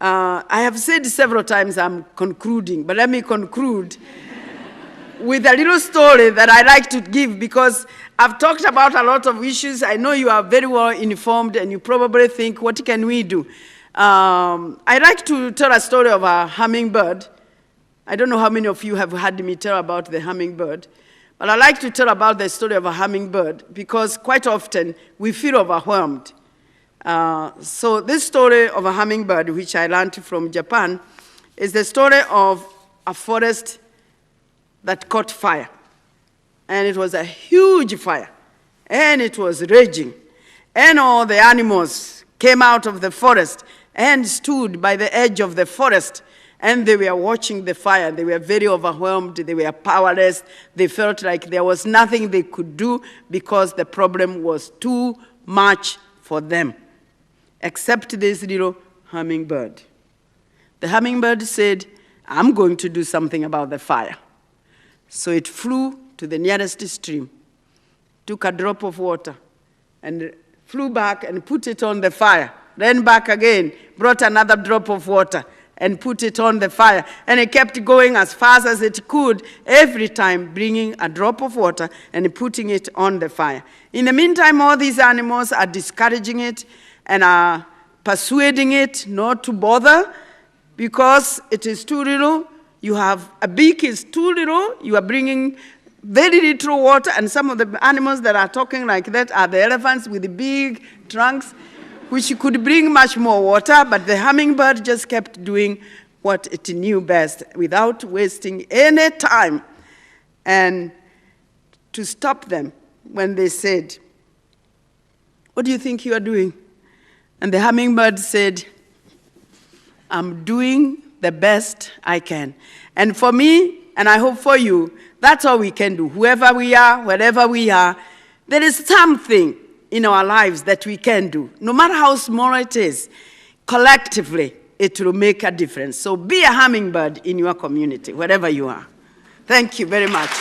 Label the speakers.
Speaker 1: I have said several times I'm concluding, but let me conclude with a little story that I like to give, because I've talked about a lot of issues. I know you are very well informed, and you probably think, what can we do? I like to tell a story of a hummingbird. I don't know how many of you have heard me tell about the hummingbird, but I like to tell about the story of a hummingbird because quite often we feel overwhelmed. So this story of a hummingbird, which I learned from Japan, is the story of a forest that caught fire. And it was a huge fire, and it was raging. And all the animals came out of the forest and stood by the edge of the forest, and they were watching the fire. They were very overwhelmed. They were powerless. They felt like there was nothing they could do because the problem was too much for them, except this little hummingbird. The hummingbird said, I'm going to do something about the fire. So it flew to the nearest stream, took a drop of water, and flew back and put it on the fire. Then back again, brought another drop of water and put it on the fire. And it kept going as fast as it could, every time bringing a drop of water and putting it on the fire. In the meantime, all these animals are discouraging it and are persuading it not to bother because it is too little. You have a beak is too little. You are bringing very little water, and some of the animals that are talking like that are the elephants with the big trunks, which could bring much more water, but the hummingbird just kept doing what it knew best without wasting any time. And to stop them when they said, what do you think you are doing? And the hummingbird said, I'm doing the best I can. And for me, and I hope for you, that's all we can do. Whoever we are, wherever we are, there is something in our lives that we can do. No matter how small it is, collectively, it will make a difference. So be a hummingbird in your community, wherever you are. Thank you very much.